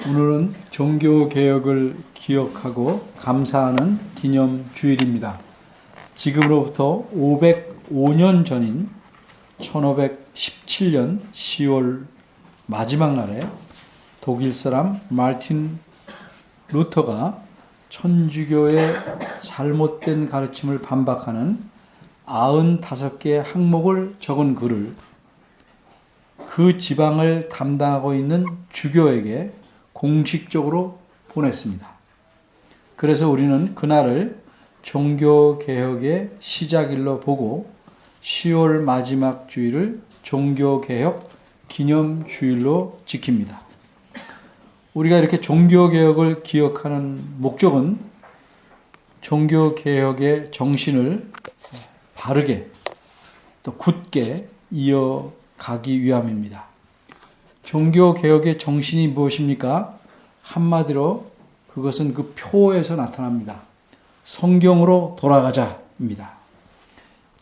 오늘은 종교개혁을 기억하고 감사하는 기념주일입니다. 지금으로부터 505년 전인 1517년 10월 마지막 날에 독일 사람 마르틴 루터가 천주교의 잘못된 가르침을 반박하는 95개의 항목을 적은 글을 그 지방을 담당하고 있는 주교에게 공식적으로 보냈습니다. 그래서 우리는 그날을 종교개혁의 시작일로 보고 10월 마지막 주일을 종교개혁 기념주일로 지킵니다. 우리가 이렇게 종교개혁을 기억하는 목적은 종교개혁의 정신을 바르게 또 굳게 이어가기 위함입니다. 종교개혁의 정신이 무엇입니까? 한마디로 그것은 그 표에서 나타납니다. 성경으로 돌아가자입니다.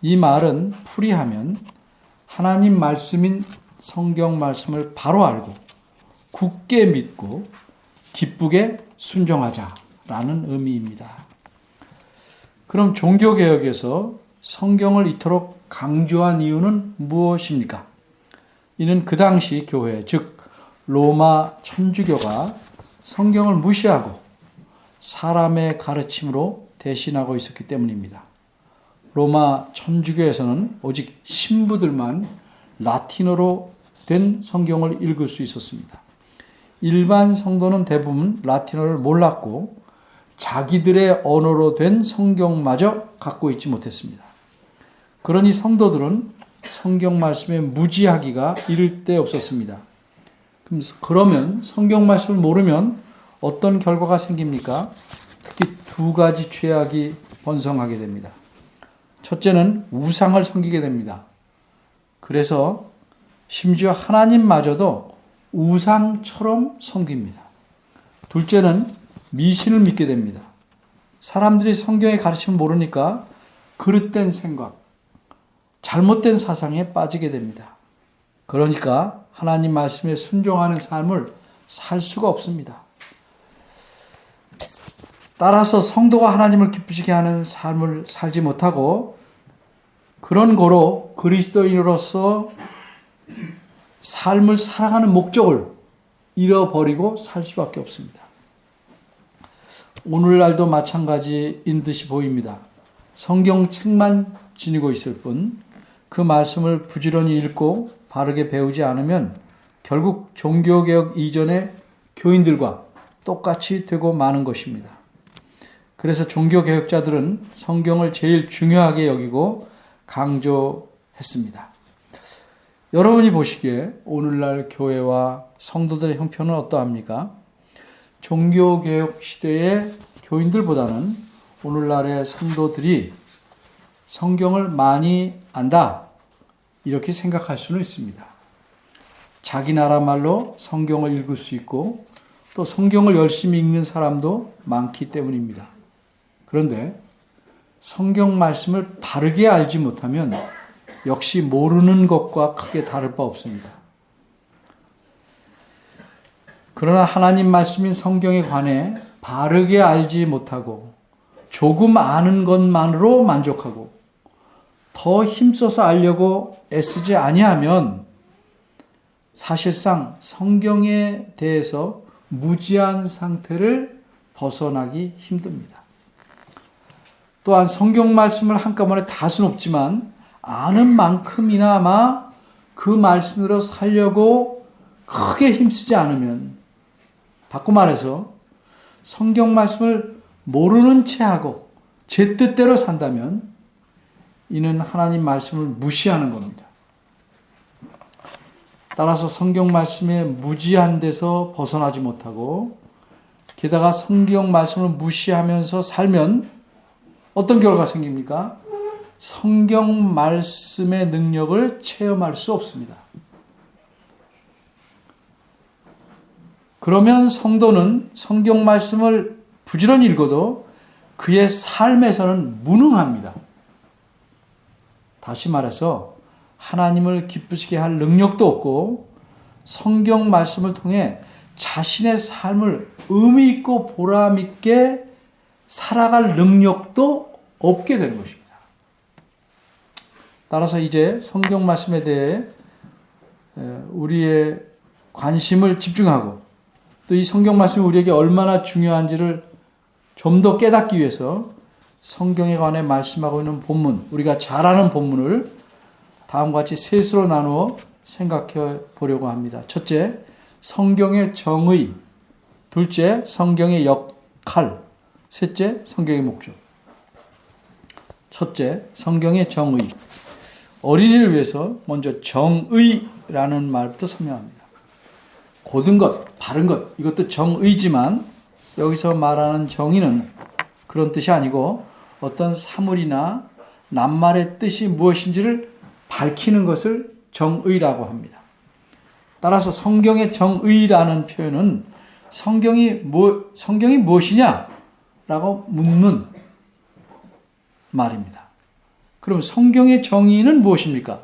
이 말은 풀이하면 하나님 말씀인 성경 말씀을 바로 알고 굳게 믿고 기쁘게 순종하자라는 의미입니다. 그럼 종교개혁에서 성경을 이토록 강조한 이유는 무엇입니까? 이는 그 당시 교회, 즉 로마 천주교가 성경을 무시하고 사람의 가르침으로 대신하고 있었기 때문입니다. 로마 천주교에서는 오직 신부들만 라틴어로 된 성경을 읽을 수 있었습니다. 일반 성도는 대부분 라틴어를 몰랐고 자기들의 언어로 된 성경마저 갖고 있지 못했습니다. 그러니 성도들은 성경 말씀에 무지하기가 이를 데 없었습니다. 그러면 성경 말씀을 모르면 어떤 결과가 생깁니까? 특히 두 가지 죄악이 번성하게 됩니다. 첫째는 우상을 섬기게 됩니다. 그래서 심지어 하나님마저도 우상처럼 섬깁니다. 둘째는 미신을 믿게 됩니다. 사람들이 성경의 가르침을 모르니까 그릇된 생각, 잘못된 사상에 빠지게 됩니다. 그러니까 하나님 말씀에 순종하는 삶을 살 수가 없습니다. 따라서 성도가 하나님을 기쁘시게 하는 삶을 살지 못하고 그런 거로 그리스도인으로서 삶을 살아가는 목적을 잃어버리고 살 수밖에 없습니다. 오늘날도 마찬가지인 듯이 보입니다. 성경책만 지니고 있을 뿐 그 말씀을 부지런히 읽고 바르게 배우지 않으면 결국 종교개혁 이전의 교인들과 똑같이 되고 마는 것입니다. 그래서 종교개혁자들은 성경을 제일 중요하게 여기고 강조했습니다. 여러분이 보시기에 오늘날 교회와 성도들의 형편은 어떠합니까? 종교개혁 시대의 교인들보다는 오늘날의 성도들이 성경을 많이 안다 이렇게 생각할 수는 있습니다. 자기 나라 말로 성경을 읽을 수 있고 또 성경을 열심히 읽는 사람도 많기 때문입니다. 그런데 성경 말씀을 바르게 알지 못하면 역시 모르는 것과 크게 다를 바 없습니다. 그러나 하나님 말씀인 성경에 관해 바르게 알지 못하고 조금 아는 것만으로 만족하고 더 힘써서 알려고 애쓰지 아니하면 사실상 성경에 대해서 무지한 상태를 벗어나기 힘듭니다. 또한 성경 말씀을 한꺼번에 다 수는 없지만 아는 만큼이나마 그 말씀으로 살려고 크게 힘쓰지 않으면 바꿔 말해서 성경 말씀을 모르는 채 하고 제 뜻대로 산다면 이는 하나님 말씀을 무시하는 겁니다. 따라서 성경 말씀에 무지한 데서 벗어나지 못하고 게다가 성경 말씀을 무시하면서 살면 어떤 결과가 생깁니까? 성경 말씀의 능력을 체험할 수 없습니다. 그러면 성도는 성경 말씀을 부지런히 읽어도 그의 삶에서는 무능합니다. 다시 말해서 하나님을 기쁘시게 할 능력도 없고 성경 말씀을 통해 자신의 삶을 의미 있고 보람 있게 살아갈 능력도 없게 되는 것입니다. 따라서 이제 성경 말씀에 대해 우리의 관심을 집중하고 또 이 성경 말씀이 우리에게 얼마나 중요한지를 좀 더 깨닫기 위해서 성경에 관해 말씀하고 있는 본문, 우리가 잘 아는 본문을 다음과 같이 셋으로 나누어 생각해 보려고 합니다. 첫째, 성경의 정의. 둘째, 성경의 역할. 셋째, 성경의 목적. 첫째, 성경의 정의. 어린이를 위해서 먼저 정의라는 말부터 설명합니다. 고든 것, 바른 것, 이것도 정의지만 여기서 말하는 정의는 그런 뜻이 아니고 어떤 사물이나 낱말의 뜻이 무엇인지를 밝히는 것을 정의라고 합니다. 따라서 성경의 정의라는 표현은 성경이 무엇이냐라고 묻는 말입니다. 그럼 성경의 정의는 무엇입니까?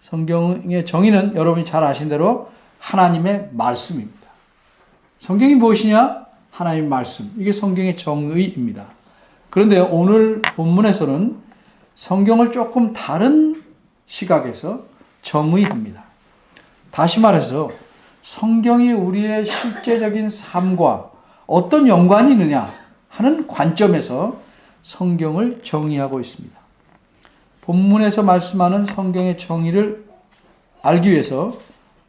성경의 정의는 여러분이 잘 아신 대로 하나님의 말씀입니다. 성경이 무엇이냐? 하나님의 말씀. 이게 성경의 정의입니다. 그런데 오늘 본문에서는 성경을 조금 다른 시각에서 정의합니다. 다시 말해서 성경이 우리의 실제적인 삶과 어떤 연관이 있느냐 하는 관점에서 성경을 정의하고 있습니다. 본문에서 말씀하는 성경의 정의를 알기 위해서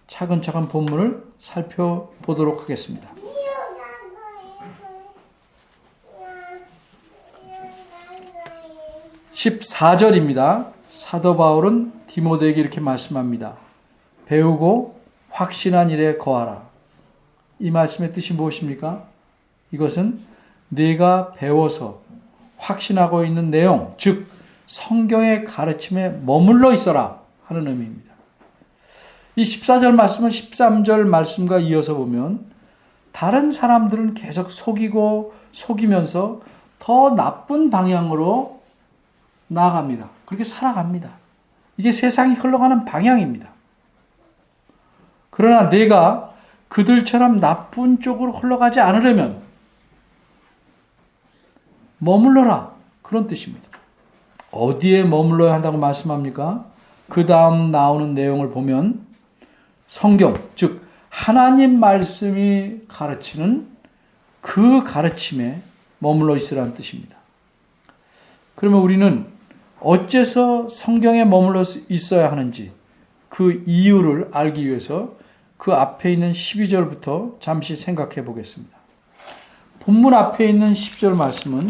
차근차근 본문을 살펴보도록 하겠습니다. 14절입니다. 사도 바울은 디모데에게 이렇게 말씀합니다. 배우고 확신한 일에 거하라. 이 말씀의 뜻이 무엇입니까? 이것은 네가 배워서 확신하고 있는 내용, 즉 성경의 가르침에 머물러 있어라 하는 의미입니다. 이 14절 말씀은 13절 말씀과 이어서 보면 다른 사람들은 계속 속이면서 더 나쁜 방향으로 나아갑니다. 그렇게 살아갑니다. 이게 세상이 흘러가는 방향입니다. 그러나 내가 그들처럼 나쁜 쪽으로 흘러가지 않으려면 머물러라. 그런 뜻입니다. 어디에 머물러야 한다고 말씀합니까? 그 다음 나오는 내용을 보면 성경, 즉 하나님 말씀이 가르치는 그 가르침에 머물러 있으라는 뜻입니다. 그러면 우리는 어째서 성경에 머물러 있어야 하는지 그 이유를 알기 위해서 그 앞에 있는 12절부터 잠시 생각해 보겠습니다. 본문 앞에 있는 10절 말씀은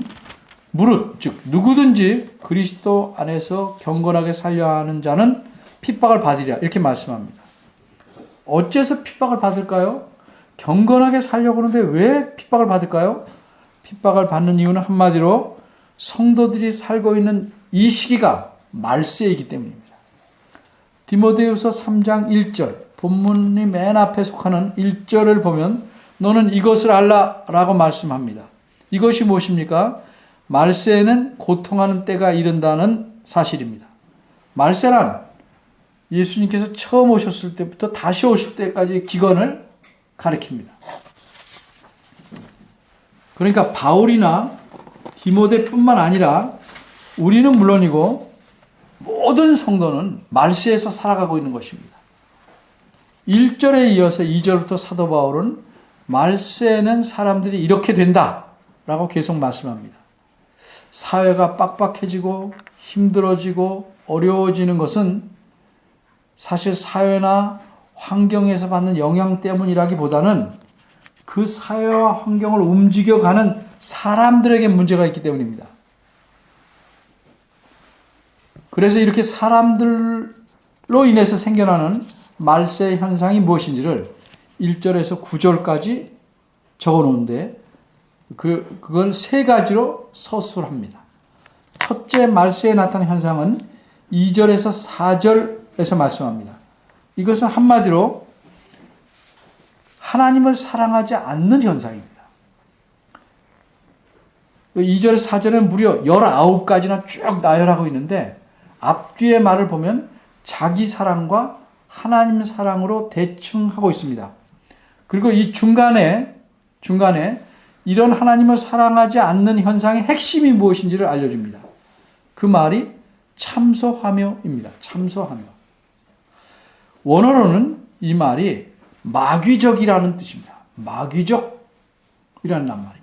무릇 즉 누구든지 그리스도 안에서 경건하게 살려 하는 자는 핍박을 받으리라 이렇게 말씀합니다. 어째서 핍박을 받을까요? 경건하게 살려고 하는데 왜 핍박을 받을까요? 핍박을 받는 이유는 한마디로 성도들이 살고 있는 이 시기가 말세이기 때문입니다. 디모데후서 3장 1절 본문이 맨 앞에 속하는 1절을 보면 너는 이것을 알라라고 말씀합니다. 이것이 무엇입니까? 말세에는 고통하는 때가 이른다는 사실입니다. 말세란 예수님께서 처음 오셨을 때부터 다시 오실 때까지 기간을 가리킵니다. 그러니까 바울이나 디모데뿐만 아니라 우리는 물론이고 모든 성도는 말세에서 살아가고 있는 것입니다. 1절에 이어서 2절부터 사도 바울은 말세에는 사람들이 이렇게 된다라고 계속 말씀합니다. 사회가 빡빡해지고 힘들어지고 어려워지는 것은 사실 사회나 환경에서 받는 영향 때문이라기보다는 그 사회와 환경을 움직여가는 사람들에게 문제가 있기 때문입니다. 그래서 이렇게 사람들로 인해서 생겨나는 말세 현상이 무엇인지를 1절에서 9절까지 적어 놓은데 그걸 세 가지로 서술합니다. 첫째 말세에 나타나는 현상은 2절에서 4절에서 말씀합니다. 이것은 한마디로 하나님을 사랑하지 않는 현상입니다. 2절, 4절은 무려 19가지나 쭉 나열하고 있는데 앞뒤의 말을 보면 자기 사랑과 하나님 사랑으로 대충 하고 있습니다. 그리고 이 중간에 이런 하나님을 사랑하지 않는 현상의 핵심이 무엇인지를 알려줍니다. 그 말이 참소하며입니다. 참소하며. 원어로는 이 말이 마귀적이라는 뜻입니다. 마귀적이라는 말입니다.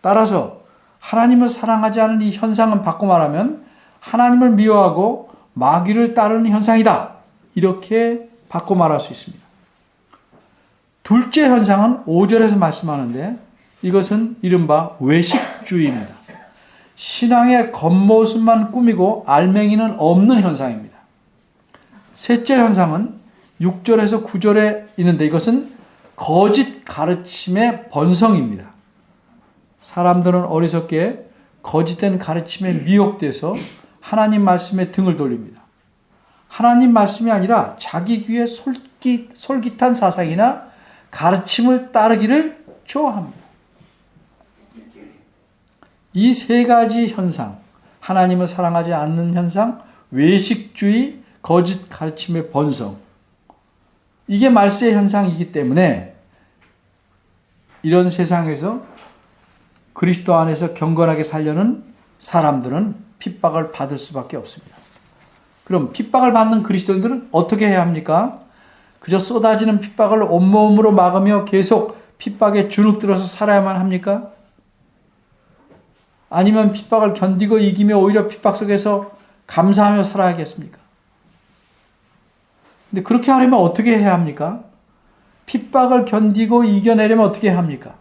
따라서 하나님을 사랑하지 않은 이 현상은 바꿔 말하면 하나님을 미워하고 마귀를 따르는 현상이다. 이렇게 바꿔 말할 수 있습니다. 둘째 현상은 5절에서 말씀하는데 이것은 이른바 외식주의입니다. 신앙의 겉모습만 꾸미고 알맹이는 없는 현상입니다. 셋째 현상은 6절에서 9절에 있는데 이것은 거짓 가르침의 번성입니다. 사람들은 어리석게 거짓된 가르침에 미혹돼서 하나님 말씀에 등을 돌립니다. 하나님 말씀이 아니라 자기 귀에 솔깃한 사상이나 가르침을 따르기를 좋아합니다. 이 세 가지 현상, 하나님을 사랑하지 않는 현상, 외식주의, 거짓 가르침의 번성, 이게 말세의 현상이기 때문에 이런 세상에서 그리스도 안에서 경건하게 살려는 사람들은 핍박을 받을 수밖에 없습니다. 그럼 핍박을 받는 그리스도인들은 어떻게 해야 합니까? 그저 쏟아지는 핍박을 온몸으로 막으며 계속 핍박에 주눅들어서 살아야만 합니까? 아니면 핍박을 견디고 이기며 오히려 핍박 속에서 감사하며 살아야겠습니까? 근데 그렇게 하려면 어떻게 해야 합니까? 핍박을 견디고 이겨내려면 어떻게 해야 합니까?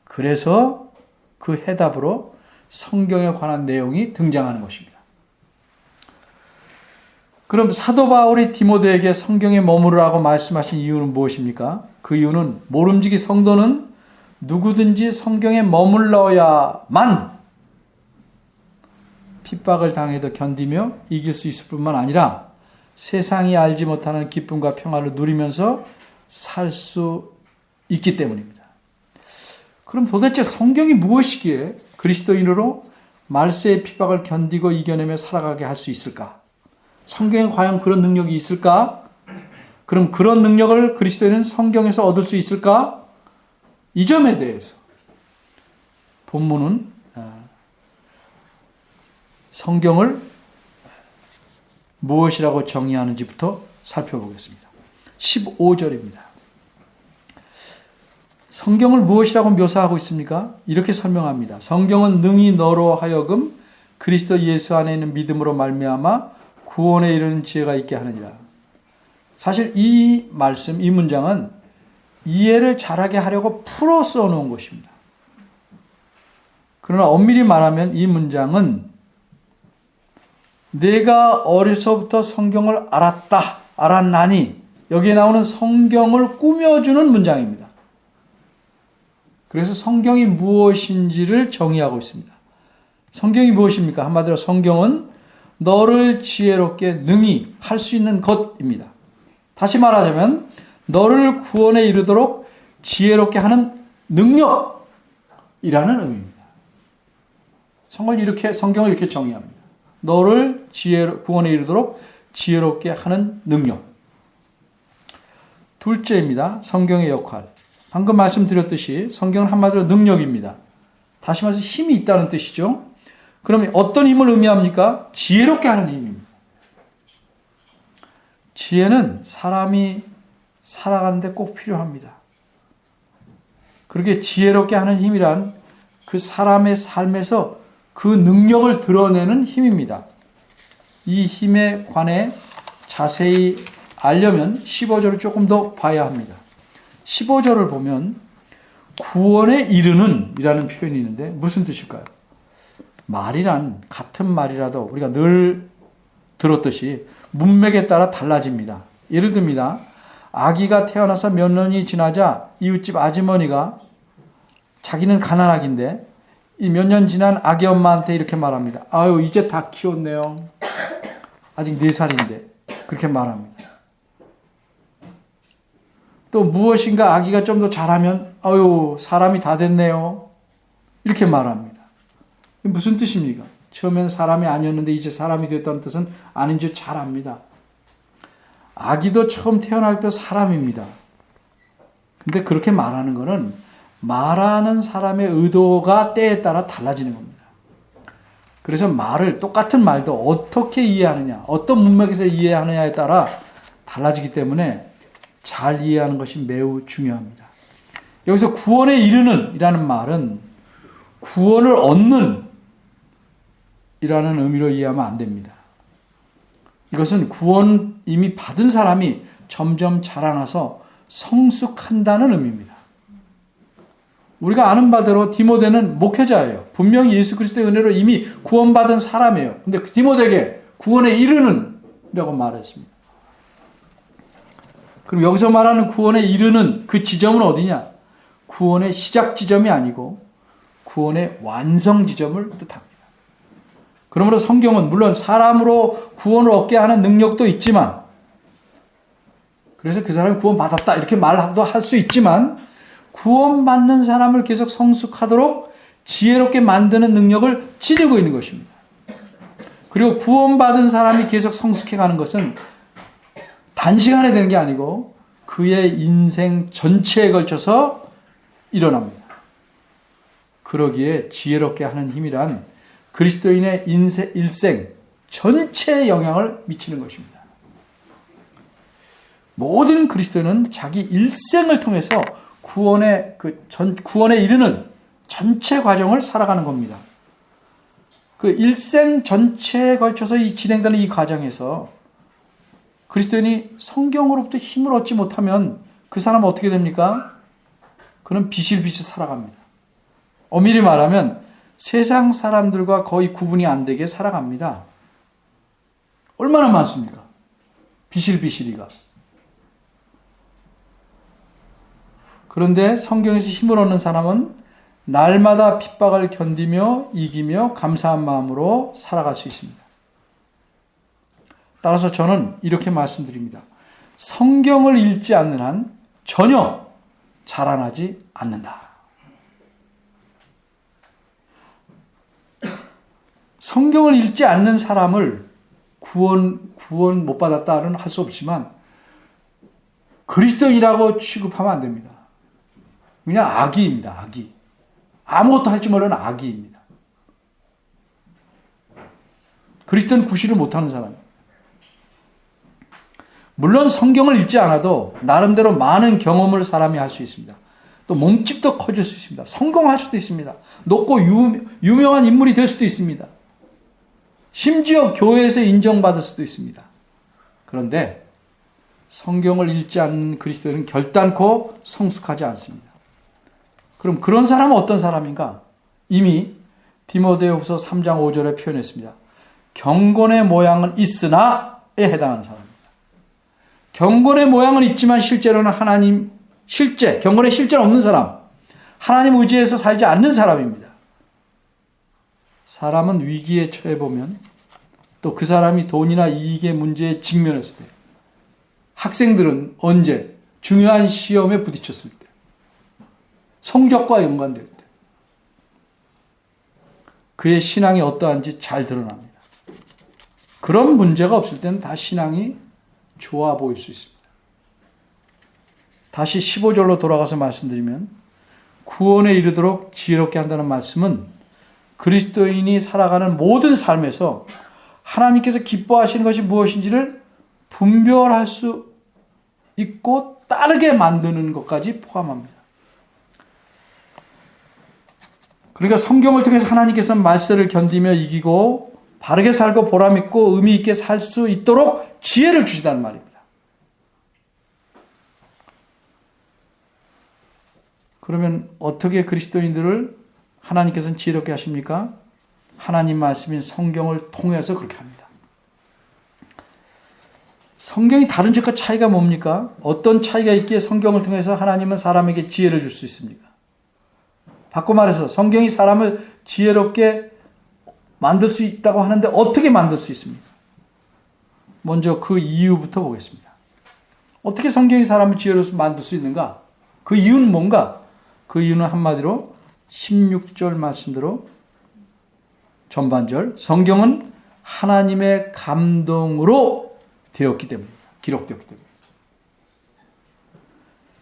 그래서 그 해답으로 성경에 관한 내용이 등장하는 것입니다. 그럼 사도 바울이 디모데에게 성경에 머무르라고 말씀하신 이유는 무엇입니까? 그 이유는 모름지기 성도는 누구든지 성경에 머물러야만 핍박을 당해도 견디며 이길 수 있을 뿐만 아니라 세상이 알지 못하는 기쁨과 평화를 누리면서 살 수 있기 때문입니다. 그럼 도대체 성경이 무엇이기에 그리스도인으로 말세의 핍박을 견디고 이겨내며 살아가게 할 수 있을까? 성경에 과연 그런 능력이 있을까? 그럼 그런 능력을 그리스도인은 성경에서 얻을 수 있을까? 이 점에 대해서 본문은 성경을 무엇이라고 정의하는지부터 살펴보겠습니다. 15절입니다. 성경을 무엇이라고 묘사하고 있습니까? 이렇게 설명합니다. 성경은 능히 너로 하여금 그리스도 예수 안에 있는 믿음으로 말미암아 구원에 이르는 지혜가 있게 하느니라. 사실 이 말씀, 이 문장은 이해를 잘하게 하려고 풀어 써놓은 것입니다. 그러나 엄밀히 말하면 이 문장은 내가 어려서부터 성경을 알았나니 여기에 나오는 성경을 꾸며주는 문장입니다. 그래서 성경이 무엇인지를 정의하고 있습니다. 성경이 무엇입니까? 한마디로 성경은 너를 지혜롭게 능히 할 수 있는 것입니다. 다시 말하자면 너를 구원에 이르도록 지혜롭게 하는 능력이라는 의미입니다. 성경을 이렇게 정의합니다. 너를 구원에 이르도록 지혜롭게 하는 능력. 둘째입니다. 성경의 역할. 방금 말씀드렸듯이 성경은 한마디로 능력입니다. 다시 말해서 힘이 있다는 뜻이죠. 그러면 어떤 힘을 의미합니까? 지혜롭게 하는 힘입니다. 지혜는 사람이 살아가는데 꼭 필요합니다. 그렇게 지혜롭게 하는 힘이란 그 사람의 삶에서 그 능력을 드러내는 힘입니다. 이 힘에 관해 자세히 알려면 15절을 조금 더 봐야 합니다. 15절을 보면 구원에 이르는 이라는 표현이 있는데 무슨 뜻일까요? 말이란 같은 말이라도 우리가 늘 들었듯이 문맥에 따라 달라집니다. 예를 듭니다. 아기가 태어나서 몇 년이 지나자 이웃집 아주머니가 자기는 가난아기인데 이 몇 년 지난 아기 엄마한테 이렇게 말합니다. 아유 이제 다 키웠네요. 아직 4살인데 그렇게 말합니다. 또 무엇인가 아기가 좀 더 잘하면 아유 사람이 다 됐네요. 이렇게 말합니다. 무슨 뜻입니까? 처음엔 사람이 아니었는데 이제 사람이 됐다는 뜻은 아닌 줄 잘 압니다. 아기도 처음 태어날 때 사람입니다. 근데 그렇게 말하는 거는 말하는 사람의 의도가 때에 따라 달라지는 겁니다. 그래서 말을, 똑같은 말도 어떻게 이해하느냐, 어떤 문맥에서 이해하느냐에 따라 달라지기 때문에 잘 이해하는 것이 매우 중요합니다. 여기서 구원에 이르는 이라는 말은 구원을 얻는 이라는 의미로 이해하면 안 됩니다. 이것은 구원 이미 받은 사람이 점점 자라나서 성숙한다는 의미입니다. 우리가 아는 바대로 디모데는 목회자예요. 분명히 예수 그리스도의 은혜로 이미 구원받은 사람이에요. 근데 디모데에게 구원에 이르는 이라고 말했습니다. 그럼 여기서 말하는 구원에 이르는 그 지점은 어디냐? 구원의 시작 지점이 아니고 구원의 완성 지점을 뜻합니다. 그러므로 성경은 물론 사람으로 구원을 얻게 하는 능력도 있지만, 그래서 그 사람이 구원받았다 이렇게 말도 할 수 있지만, 구원받는 사람을 계속 성숙하도록 지혜롭게 만드는 능력을 지니고 있는 것입니다. 그리고 구원받은 사람이 계속 성숙해가는 것은 단시간에 되는 게 아니고 그의 인생 전체에 걸쳐서 일어납니다. 그러기에 지혜롭게 하는 힘이란 그리스도인의 일생 전체에 영향을 미치는 것입니다. 모든 그리스도인은 자기 일생을 통해서 구원에 이르는 전체 과정을 살아가는 겁니다. 그 일생 전체에 걸쳐서 진행되는 이 과정에서 그리스도인이 성경으로부터 힘을 얻지 못하면 그 사람은 어떻게 됩니까? 그는 비실비실 살아갑니다. 엄밀히 말하면 세상 사람들과 거의 구분이 안 되게 살아갑니다. 얼마나 많습니까? 비실비실이가. 그런데 성경에서 힘을 얻는 사람은 날마다 핍박을 견디며 이기며 감사한 마음으로 살아갈 수 있습니다. 따라서 저는 이렇게 말씀드립니다. 성경을 읽지 않는 한 전혀 자라나지 않는다. 성경을 읽지 않는 사람을 구원 못 받았다는 할 수 없지만 그리스도인이라고 취급하면 안 됩니다. 그냥 악의입니다. 악의. 아무것도 할 줄 모르는 악의입니다. 그리스도는 구실을 못하는 사람. 물론 성경을 읽지 않아도 나름대로 많은 경험을 사람이 할 수 있습니다. 또 몸집도 커질 수 있습니다. 성공할 수도 있습니다. 높고 유명한 인물이 될 수도 있습니다. 심지어 교회에서 인정받을 수도 있습니다. 그런데 성경을 읽지 않는 그리스도인은 결단코 성숙하지 않습니다. 그럼 그런 사람은 어떤 사람인가? 이미 디모데후서 3장 5절에 표현했습니다. 경건의 모양은 있으나에 해당하는 사람입니다. 경건의 모양은 있지만 실제로는 경건의 실제는 없는 사람, 하나님 의지해서 살지 않는 사람입니다. 사람은 위기에 처해 보면 또 그 사람이 돈이나 이익의 문제에 직면했을 때, 학생들은 언제 중요한 시험에 부딪혔을 때, 성적과 연관될 때 그의 신앙이 어떠한지 잘 드러납니다. 그런 문제가 없을 때는 다 신앙이 좋아 보일 수 있습니다. 다시 15절로 돌아가서 말씀드리면 구원에 이르도록 지혜롭게 한다는 말씀은 그리스도인이 살아가는 모든 삶에서 하나님께서 기뻐하시는 것이 무엇인지를 분별할 수 있고 따르게 만드는 것까지 포함합니다. 그러니까 성경을 통해서 하나님께서 말세를 견디며 이기고 바르게 살고 보람있고 의미있게 살 수 있도록 지혜를 주시다는 말입니다. 그러면 어떻게 그리스도인들을 하나님께서는 지혜롭게 하십니까? 하나님 말씀인 성경을 통해서 그렇게 합니다. 성경이 다른 책과 차이가 뭡니까? 어떤 차이가 있기에 성경을 통해서 하나님은 사람에게 지혜를 줄 수 있습니까? 바꿔 말해서 성경이 사람을 지혜롭게 만들 수 있다고 하는데 어떻게 만들 수 있습니까? 먼저 그 이유부터 보겠습니다. 어떻게 성경이 사람을 지혜롭게 만들 수 있는가? 그 이유는 뭔가? 그 이유는 한마디로 16절 말씀대로 전반절 성경은 하나님의 감동으로 되었기 때문입니다. 기록되었기 때문입니다.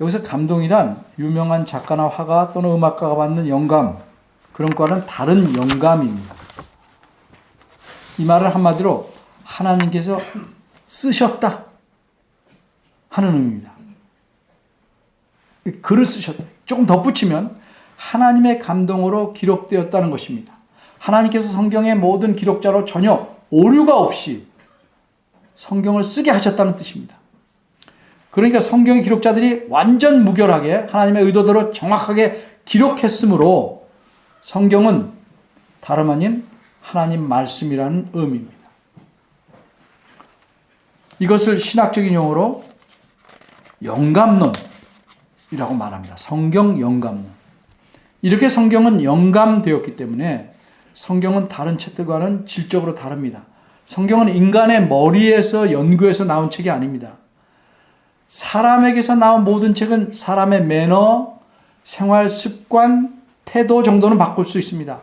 여기서 감동이란 유명한 작가나 화가 또는 음악가가 받는 영감, 그런 거와는 다른 영감입니다. 이 말을 한마디로 하나님께서 쓰셨다 하는 의미입니다. 글을 쓰셨다. 조금 덧붙이면 하나님의 감동으로 기록되었다는 것입니다. 하나님께서 성경의 모든 기록자로 전혀 오류가 없이 성경을 쓰게 하셨다는 뜻입니다. 그러니까 성경의 기록자들이 완전 무결하게 하나님의 의도대로 정확하게 기록했으므로 성경은 다름 아닌 하나님 말씀이라는 의미입니다. 이것을 신학적인 용어로 영감론이라고 말합니다. 성경 영감론. 이렇게 성경은 영감되었기 때문에 성경은 다른 책들과는 질적으로 다릅니다. 성경은 인간의 머리에서 연구해서 나온 책이 아닙니다. 사람에게서 나온 모든 책은 사람의 매너, 생활 습관, 태도 정도는 바꿀 수 있습니다.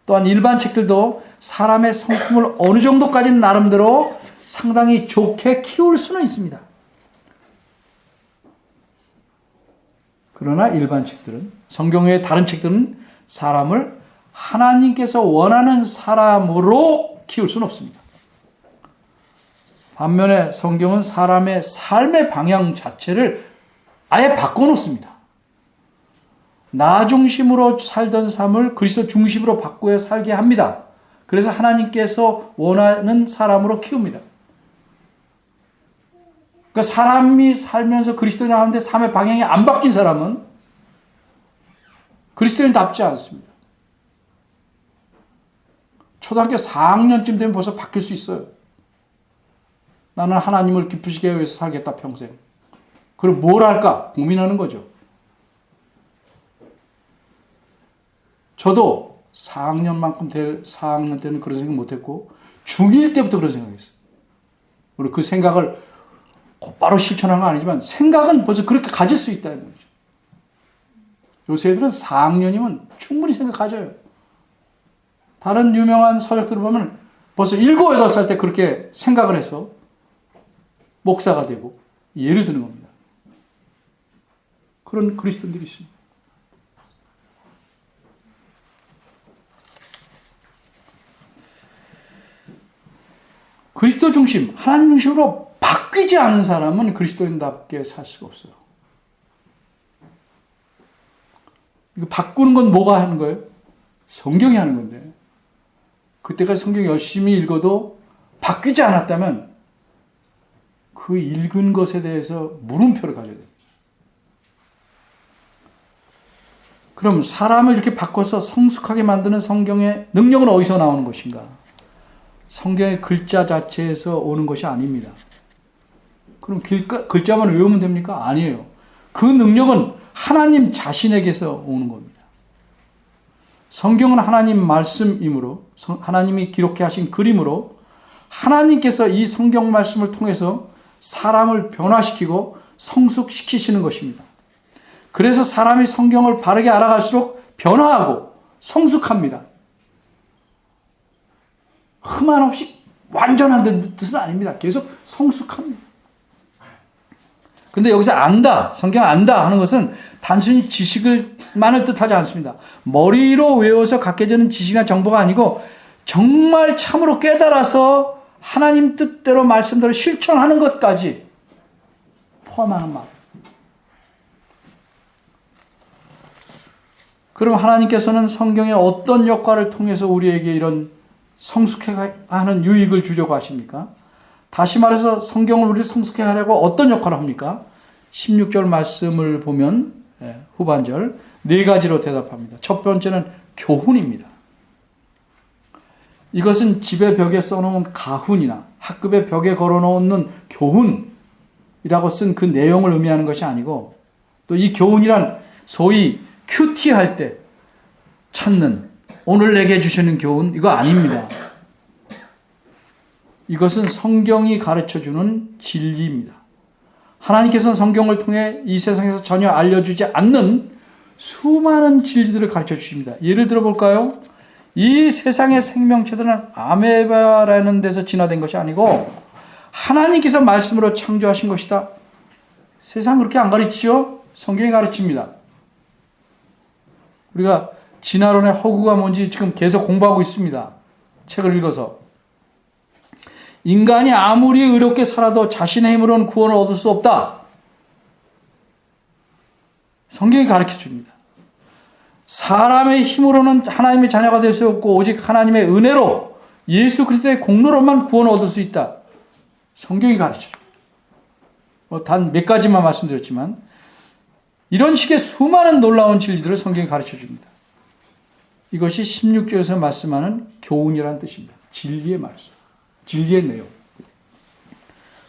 또한 일반 책들도 사람의 성품을 어느 정도까지는 나름대로 상당히 좋게 키울 수는 있습니다. 그러나 일반 책들은, 성경 외의 다른 책들은 사람을 하나님께서 원하는 사람으로 키울 수는 없습니다. 반면에 성경은 사람의 삶의 방향 자체를 아예 바꿔놓습니다. 나 중심으로 살던 삶을 그리스도 중심으로 바꾸어 살게 합니다. 그래서 하나님께서 원하는 사람으로 키웁니다. 그러니까 사람이 살면서 그리스도인 하는데 삶의 방향이 안 바뀐 사람은 그리스도인답지 않습니다. 초등학교 4학년쯤 되면 벌써 바뀔 수 있어요. 나는 하나님을 기쁘시게 위해서 살겠다 평생. 그럼 뭘 할까 고민하는 거죠. 저도 4학년 때는 그런 생각 못했고 중1 때부터 그런 생각했어요. 그리고 그 생각을 곧바로 실천한 건 아니지만 생각은 벌써 그렇게 가질 수 있다는 거죠. 요새 애들은 4학년이면 충분히 생각 가져요. 다른 유명한 서적들을 보면 벌써 7, 8살 때 그렇게 생각을 해서 목사가 되고 예를 드는 겁니다. 그런 그리스도인들이 있습니다. 그리스도 중심, 하나님 중심으로 바뀌지 않은 사람은 그리스도인답게 살 수가 없어요. 이거 바꾸는 건 뭐가 하는 거예요? 성경이 하는 건데. 그때까지 성경 열심히 읽어도 바뀌지 않았다면 그 읽은 것에 대해서 물음표를 가져야 돼요. 그럼 사람을 이렇게 바꿔서 성숙하게 만드는 성경의 능력은 어디서 나오는 것인가? 성경의 글자 자체에서 오는 것이 아닙니다. 그럼 글자만 외우면 됩니까? 아니에요. 그 능력은 하나님 자신에게서 오는 겁니다. 성경은 하나님 말씀이므로, 하나님이 기록해 하신 글이므로 하나님께서 이 성경 말씀을 통해서 사람을 변화시키고 성숙시키시는 것입니다. 그래서 사람이 성경을 바르게 알아갈수록 변화하고 성숙합니다. 흠한 없이 완전한 뜻은 아닙니다. 계속 성숙합니다. 그런데 여기서 안다, 성경 안다 하는 것은 단순히 지식만을 뜻하지 않습니다. 머리로 외워서 갖게 되는 지식이나 정보가 아니고 정말 참으로 깨달아서 하나님 뜻대로 말씀대로 실천하는 것까지 포함하는 말. 그럼 하나님께서는 성경의 어떤 역할을 통해서 우리에게 이런 성숙해하는 유익을 주려고 하십니까? 다시 말해서 성경을 우리 성숙해 하려고 어떤 역할을 합니까? 16절 말씀을 보면 후반절 4가지로 대답합니다. 첫 번째는 교훈입니다. 이것은 집의 벽에 써놓은 가훈이나 학급의 벽에 걸어놓는 교훈이라고 쓴 그 내용을 의미하는 것이 아니고 또 이 교훈이란 소위 큐티할 때 찾는 오늘 내게 주시는 교훈 이거 아닙니다. 이것은 성경이 가르쳐주는 진리입니다. 하나님께서는 성경을 통해 이 세상에서 전혀 알려주지 않는 수많은 진리들을 가르쳐 주십니다. 예를 들어 볼까요? 이 세상의 생명체들은 아메바라는 데서 진화된 것이 아니고 하나님께서 말씀으로 창조하신 것이다. 세상 그렇게 안 가르치죠? 성경이 가르칩니다. 우리가 진화론의 허구가 뭔지 지금 계속 공부하고 있습니다. 책을 읽어서. 인간이 아무리 의롭게 살아도 자신의 힘으로는 구원을 얻을 수 없다. 성경이 가르쳐 줍니다. 사람의 힘으로는 하나님의 자녀가 될 수 없고 오직 하나님의 은혜로 예수 그리스도의 공로로만 구원을 얻을 수 있다. 성경이 가르쳐 줍니다. 단 몇 가지만 말씀드렸지만 이런 식의 수많은 놀라운 진리들을 성경이 가르쳐 줍니다. 이것이 16절에서 말씀하는 교훈이라는 뜻입니다. 진리의 말씀, 진리의 내용.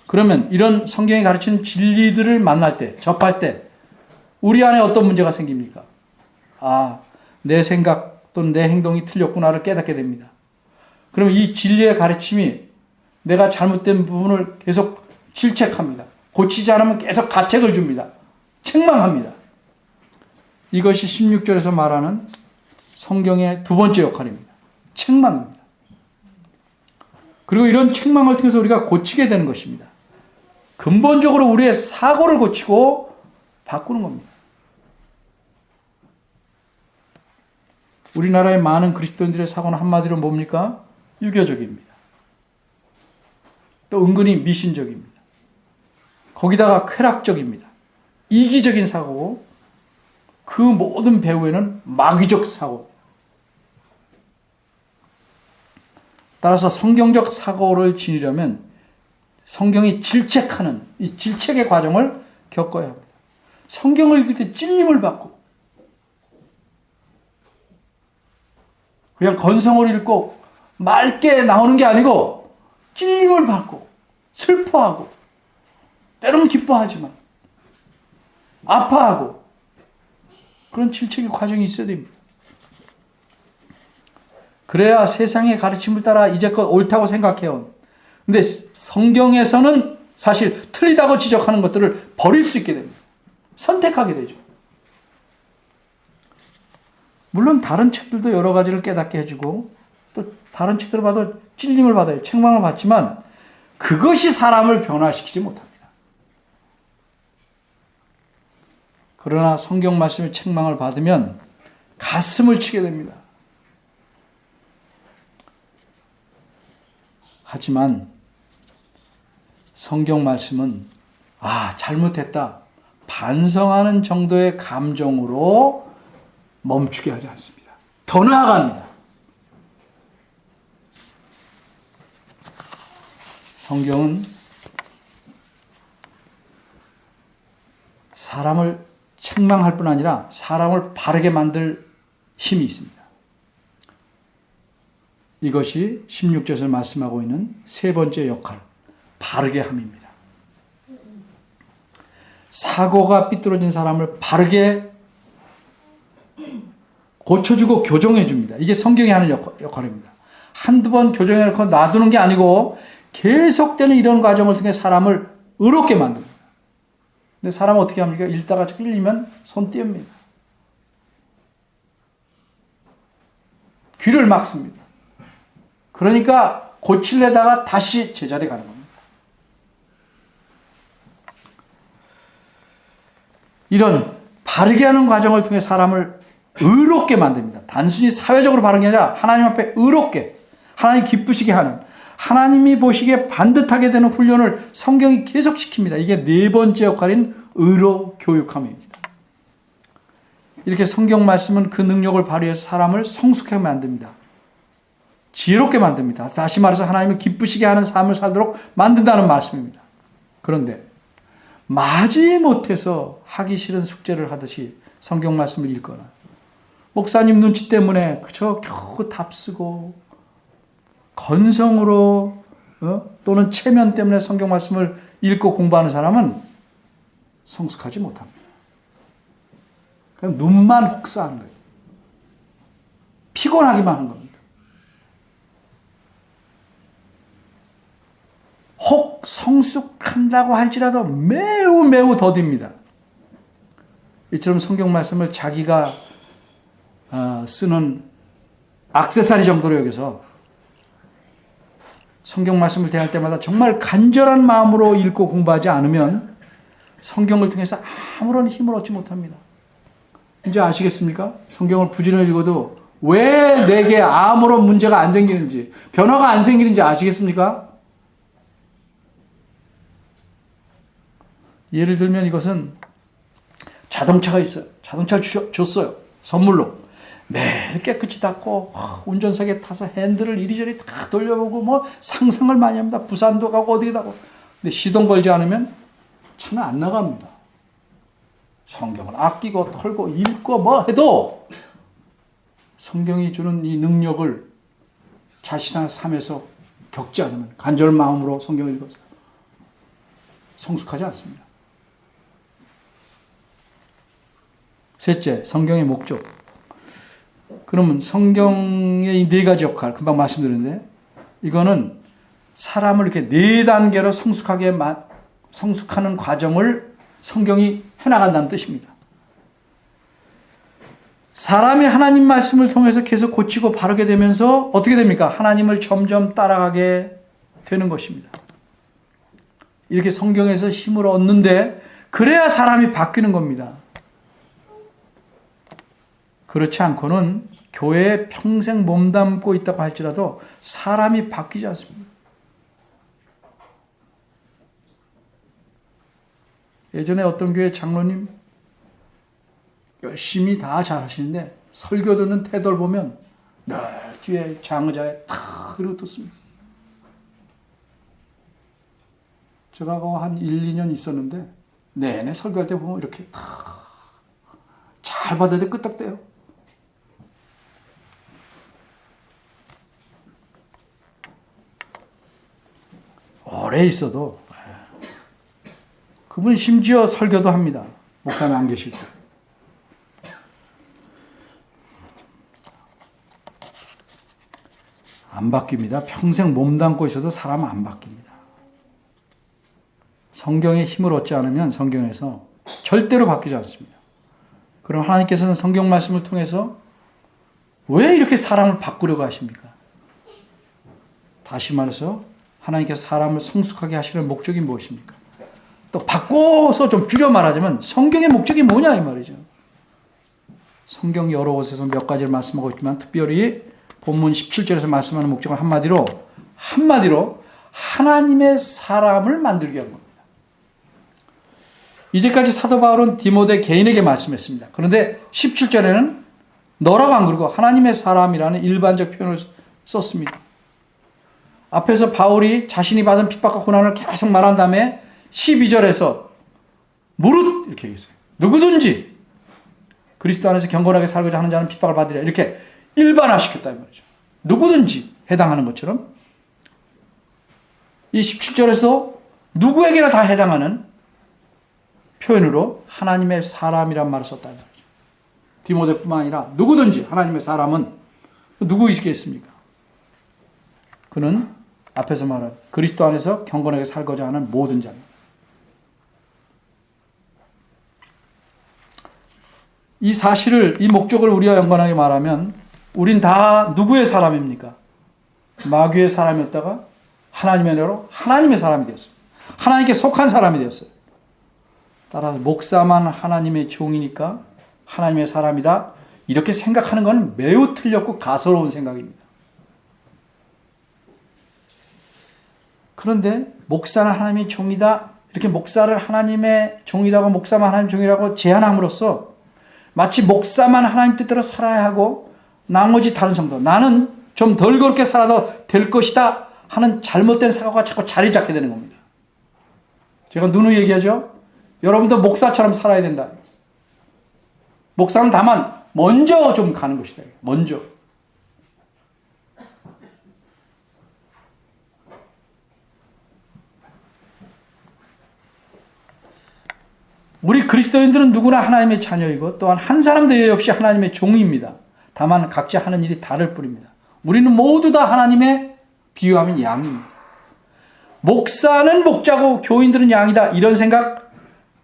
그러면 이런 성경이 가르치는 진리들을 만날 때, 접할 때 우리 안에 어떤 문제가 생깁니까? 아, 내 생각 또는 내 행동이 틀렸구나를 깨닫게 됩니다. 그러면 이 진리의 가르침이 내가 잘못된 부분을 계속 질책합니다. 고치지 않으면 계속 가책을 줍니다. 책망합니다. 이것이 16절에서 말하는 성경의 두 번째 역할입니다. 책망입니다. 그리고 이런 책망을 통해서 우리가 고치게 되는 것입니다. 근본적으로 우리의 사고를 고치고 바꾸는 겁니다. 우리나라의 많은 그리스도인들의 사고는 한마디로 뭡니까? 유교적입니다. 또 은근히 미신적입니다. 거기다가 쾌락적입니다. 이기적인 사고고 그 모든 배후에는 마귀적 사고. 따라서 성경적 사고를 지니려면 성경이 질책하는 이 질책의 과정을 겪어야 합니다. 성경을 읽을 때 찔림을 받고 그냥 건성으로 읽고 맑게 나오는 게 아니고 찔림을 받고 슬퍼하고 때로는 기뻐하지만 아파하고 그런 질책의 과정이 있어야 됩니다. 그래야 세상의 가르침을 따라 이제껏 옳다고 생각해온 근데 성경에서는 사실 틀리다고 지적하는 것들을 버릴 수 있게 됩니다. 선택하게 되죠. 물론 다른 책들도 여러 가지를 깨닫게 해주고 또 다른 책들을 봐도 찔림을 받아요. 책망을 받지만 그것이 사람을 변화시키지 못합니다. 그러나 성경 말씀의 책망을 받으면 가슴을 치게 됩니다. 하지만 성경 말씀은 잘못했다. 반성하는 정도의 감정으로 멈추게 하지 않습니다. 더 나아갑니다. 성경은 사람을 책망할 뿐 아니라 사람을 바르게 만들 힘이 있습니다. 이것이 16절에서 말씀하고 있는 세 번째 역할, 바르게 함입니다. 사고가 삐뚤어진 사람을 바르게 고쳐주고 교정해 줍니다. 이게 성경이 하는 역할입니다. 한두 번 교정해 놓고 놔두는 게 아니고 계속되는 이런 과정을 통해 사람을 의롭게 만듭니다. 근데 사람은 어떻게 합니까? 읽다가 끌리면 손 띄웁니다. 귀를 막습니다. 그러니까 고치려다가 다시 제자리에 가는 겁니다. 이런 바르게 하는 과정을 통해 사람을 의롭게 만듭니다. 단순히 사회적으로 바른 게 아니라 하나님 앞에 의롭게, 하나님 기쁘시게 하는, 하나님이 보시기에 반듯하게 되는 훈련을 성경이 계속 시킵니다. 이게 네 번째 역할인 의로 교육함입니다. 이렇게 성경 말씀은 그 능력을 발휘해서 사람을 성숙하게 만듭니다. 지혜롭게 만듭니다. 다시 말해서 하나님을 기쁘시게 하는 삶을 살도록 만든다는 말씀입니다. 그런데 마지못해서 하기 싫은 숙제를 하듯이 성경 말씀을 읽거나 목사님 눈치 때문에 그저 겨우 답쓰고 건성으로 또는 체면 때문에 성경 말씀을 읽고 공부하는 사람은 성숙하지 못합니다. 그냥 눈만 혹사하는 거예요. 피곤하기만 하는 겁니다. 혹 성숙한다고 할지라도 매우 더딥니다. 이처럼 성경 말씀을 자기가 쓰는 액세서리 정도로 여겨서 성경 말씀을 대할 때마다 정말 간절한 마음으로 읽고 공부하지 않으면 성경을 통해서 아무런 힘을 얻지 못합니다. 이제 아시겠습니까? 성경을 부지런히 읽어도 왜 내게 아무런 문제가 안 생기는지, 변화가 안 생기는지 아시겠습니까? 예를 들면 이것은 자동차가 있어요. 자동차를 줬어요. 선물로. 매일 깨끗이 닦고 운전석에 타서 핸들을 이리저리 다 돌려보고 뭐 상상을 많이 합니다. 부산도 가고 어디 가고. 근데 시동 걸지 않으면 차는 안 나갑니다. 성경을 아끼고 털고 읽고 뭐 해도 성경이 주는 이 능력을 자신의 삶에서 겪지 않으면 간절한 마음으로 성경을 읽어서 성숙하지 않습니다. 셋째, 성경의 목적. 그러면 성경의 이 네 가지 역할, 금방 말씀드렸는데, 이거는 사람을 이렇게 네 단계로 성숙하는 과정을 성경이 해나간다는 뜻입니다. 사람이 하나님 말씀을 통해서 계속 고치고 바르게 되면서 어떻게 됩니까? 하나님을 점점 따라가게 되는 것입니다. 이렇게 성경에서 힘을 얻는데, 그래야 사람이 바뀌는 겁니다. 그렇지 않고는 교회에 평생 몸담고 있다고 할지라도 사람이 바뀌지 않습니다. 예전에 어떤 교회 장로님 열심히 다 잘하시는데 설교 듣는 태도를 보면 늘 뒤에 장의자에 탁 들고 듣습니다. 제가 한 1, 2년 있었는데 내내 설교할 때 보면 이렇게 잘 받아야 돼 끄떡대요. 오래 있어도 그분 심지어 설교도 합니다. 목사님 안 계실 때. 안 바뀝니다. 평생 몸담고 있어도 사람은 안 바뀝니다. 성경의 힘을 얻지 않으면 성경에서 절대로 바뀌지 않습니다. 그럼 하나님께서는 성경 말씀을 통해서 왜 이렇게 사람을 바꾸려고 하십니까? 다시 말해서 하나님께서 사람을 성숙하게 하시는 목적이 무엇입니까? 또 바꿔서 좀 줄여 말하자면 성경의 목적이 뭐냐 이 말이죠. 성경 여러 곳에서 몇 가지를 말씀하고 있지만 특별히 본문 17절에서 말씀하는 목적은 한마디로 하나님의 사람을 만들게 한 겁니다. 이제까지 사도 바울은 디모데 개인에게 말씀했습니다. 그런데 17절에는 너라고 안 그러고 하나님의 사람이라는 일반적 표현을 썼습니다. 앞에서 바울이 자신이 받은 핍박과 고난을 계속 말한 다음에 12절에서 무릇 이렇게 얘기했어요. 누구든지 그리스도 안에서 경건하게 살고자 하는 자는 핍박을 받으리라. 이렇게 일반화시켰다 이 말이죠. 누구든지 해당하는 것처럼 이 17절에서 누구에게나 다 해당하는 표현으로 하나님의 사람이란 말을 썼다 이 말이죠. 디모데뿐만 아니라 누구든지 하나님의 사람은 누구 있겠습니까? 그는 앞에서 말한 그리스도 안에서 경건하게 살고자 하는 모든 자입니다. 이 사실을, 이 목적을 우리와 연관하게 말하면 우린 다 누구의 사람입니까? 마귀의 사람이었다가 하나님의 은혜로 하나님의 사람이 되었어요. 하나님께 속한 사람이 되었어요. 따라서 목사만 하나님의 종이니까 하나님의 사람이다. 이렇게 생각하는 건 매우 틀렸고 가소로운 생각입니다. 그런데 목사는 하나님의 종이다. 이렇게 목사를 하나님의 종이라고 목사만 하나님의 종이라고 제안함으로써 마치 목사만 하나님 뜻대로 살아야 하고 나머지 다른 성도 나는 좀 덜 그렇게 살아도 될 것이다 하는 잘못된 사고가 자꾸 자리 잡게 되는 겁니다. 제가 누누이 얘기하죠. 여러분도 목사처럼 살아야 된다. 목사는 다만 먼저 좀 가는 것이다. 먼저. 우리 그리스도인들은 누구나 하나님의 자녀이고 또한 한 사람도 예외 없이 하나님의 종입니다. 다만 각자 하는 일이 다를 뿐입니다. 우리는 모두 다 하나님의 비유하면 양입니다. 목사는 목자고 교인들은 양이다. 이런 생각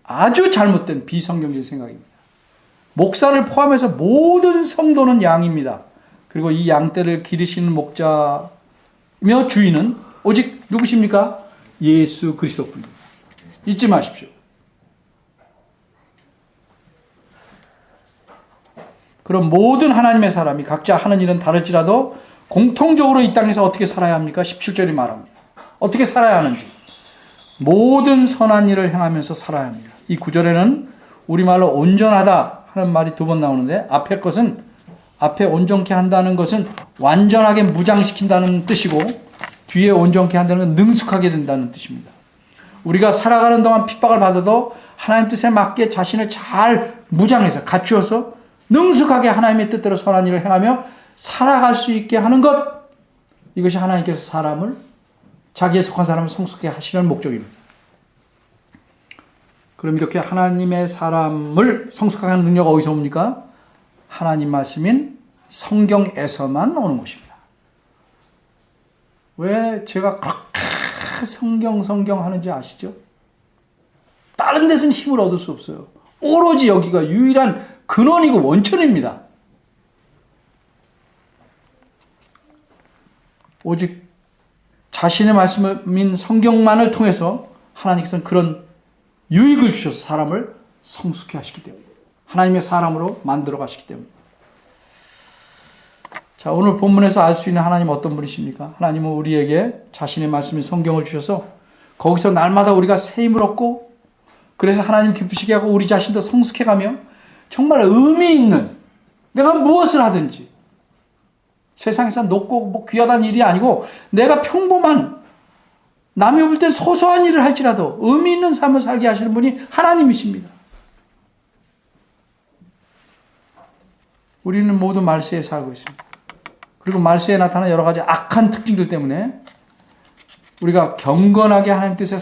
아주 잘못된 비성경적 생각입니다. 목사를 포함해서 모든 성도는 양입니다. 그리고 이 양떼를 기르시는 목자며 주인은 오직 누구십니까? 예수 그리스도뿐입니다. 잊지 마십시오. 그럼 모든 하나님의 사람이 각자 하는 일은 다를지라도 공통적으로 이 땅에서 어떻게 살아야 합니까? 17절이 말합니다. 어떻게 살아야 하는지. 모든 선한 일을 행하면서 살아야 합니다. 이 구절에는 우리말로 온전하다 하는 말이 두 번 나오는데 앞에 온전케 한다는 것은 완전하게 무장시킨다는 뜻이고 뒤에 온전케 한다는 건 능숙하게 된다는 뜻입니다. 우리가 살아가는 동안 핍박을 받아도 하나님 뜻에 맞게 자신을 잘 무장해서 갖추어서 능숙하게 하나님의 뜻대로 선한 일을 행하며 살아갈 수 있게 하는 것, 이것이 하나님께서 사람을, 자기에 속한 사람을 성숙하게 하시는 목적입니다. 그럼 이렇게 하나님의 사람을 성숙하게 하는 능력은 어디서 옵니까? 하나님 말씀인 성경에서만 오는 것입니다. 왜 제가 그렇게 성경 하는지 아시죠? 다른 데서는 힘을 얻을 수 없어요. 오로지 여기가 유일한 근원이고 원천입니다. 오직 자신의 말씀인 성경만을 통해서 하나님께서는 그런 유익을 주셔서 사람을 성숙해 하시기 때문에, 하나님의 사람으로 만들어 가시기 때문에. 자, 오늘 본문에서 알 수 있는 하나님은 어떤 분이십니까? 하나님은 우리에게 자신의 말씀인 성경을 주셔서 거기서 날마다 우리가 새 힘을 얻고, 그래서 하나님 기쁘시게 하고 우리 자신도 성숙해가며 정말 의미 있는, 내가 무엇을 하든지 세상에서 높고 뭐 귀하다는 일이 아니고 내가 평범한, 남이 볼 땐 소소한 일을 할지라도 의미 있는 삶을 살게 하시는 분이 하나님이십니다. 우리는 모두 말세에 살고 있습니다. 그리고 말세에 나타나는 여러 가지 악한 특징들 때문에 우리가 경건하게 하나님 뜻에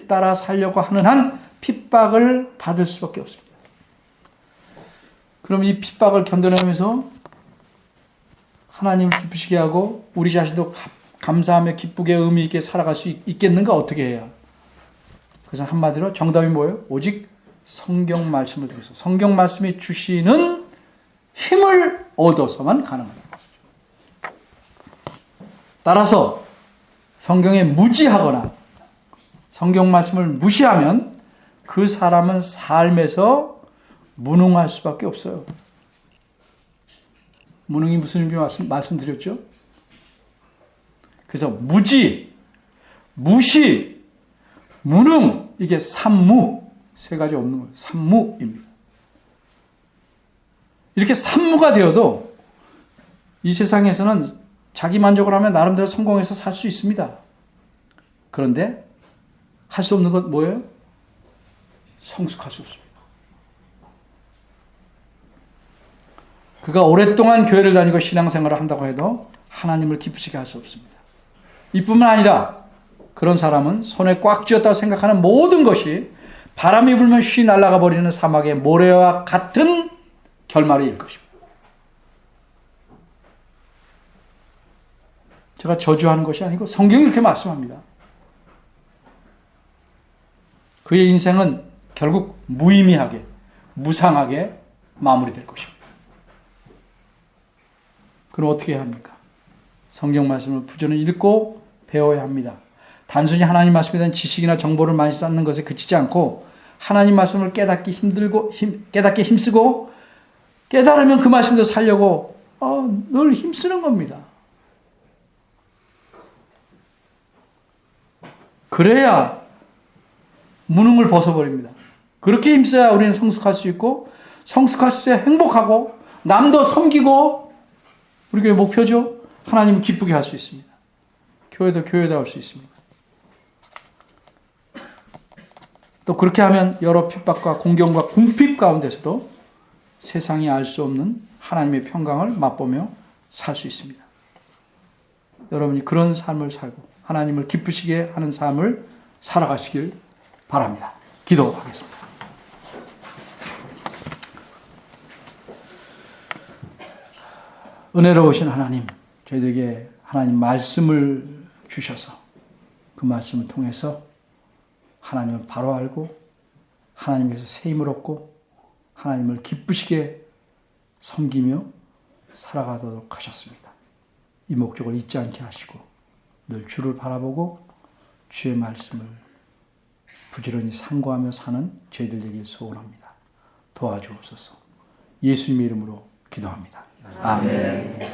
따라 살려고 하는 한 핍박을 받을 수밖에 없습니다. 그럼 이 핍박을 견뎌내면서 하나님을 기쁘시게 하고 우리 자신도 감사하며 기쁘게 의미 있게 살아갈 수 있겠는가? 어떻게 해야? 그래서 한마디로 정답이 뭐예요? 오직 성경 말씀을 통해서, 성경 말씀이 주시는 힘을 얻어서만 가능합니다. 따라서 성경에 무지하거나 성경 말씀을 무시하면 그 사람은 삶에서 무능할 수밖에 없어요. 무능이 무슨 의미인지 말씀드렸죠? 그래서 무지, 무시, 무능, 이게 삼무, 세 가지 없는 거예요. 삼무입니다. 이렇게 삼무가 되어도 이 세상에서는 자기 만족을 하면 나름대로 성공해서 살 수 있습니다. 그런데 할 수 없는 것 뭐예요? 성숙할 수 없습니다. 그가 오랫동안 교회를 다니고 신앙생활을 한다고 해도 하나님을 기쁘시게 할 수 없습니다. 이뿐만 아니라 그런 사람은 손에 꽉 쥐었다고 생각하는 모든 것이 바람이 불면 쉬 날아가 버리는 사막의 모래와 같은 결말을 이룰 것입니다. 제가 저주하는 것이 아니고 성경이 이렇게 말씀합니다. 그의 인생은 결국 무의미하게, 무상하게 마무리될 것입니다. 그럼 어떻게 해야 합니까? 성경 말씀을 부지런히 읽고 배워야 합니다. 단순히 하나님 말씀에 대한 지식이나 정보를 많이 쌓는 것에 그치지 않고 하나님 말씀을 깨닫기 힘쓰고 깨달으면 그 말씀도 살려고 늘 힘쓰는 겁니다. 그래야 무능을 벗어버립니다. 그렇게 힘써야 우리는 성숙할 수 있고, 성숙할 수 있어야 행복하고 남도 섬기고, 우리 교회 목표죠. 하나님을 기쁘게 할 수 있습니다. 교회도 교회다울 수 있습니다. 또 그렇게 하면 여러 핍박과 공경과 궁핍 가운데서도 세상이 알 수 없는 하나님의 평강을 맛보며 살 수 있습니다. 여러분이 그런 삶을 살고 하나님을 기쁘시게 하는 삶을 살아가시길 바랍니다. 기도하겠습니다. 은혜로우신 하나님, 저희들에게 하나님 말씀을 주셔서 그 말씀을 통해서 하나님을 바로 알고 하나님께서 새 힘을 얻고 하나님을 기쁘시게 섬기며 살아가도록 하셨습니다. 이 목적을 잊지 않게 하시고 늘 주를 바라보고 주의 말씀을 부지런히 상고하며 사는 저희들 되길 소원합니다. 도와주옵소서. 예수님의 이름으로 기도합니다. 아멘.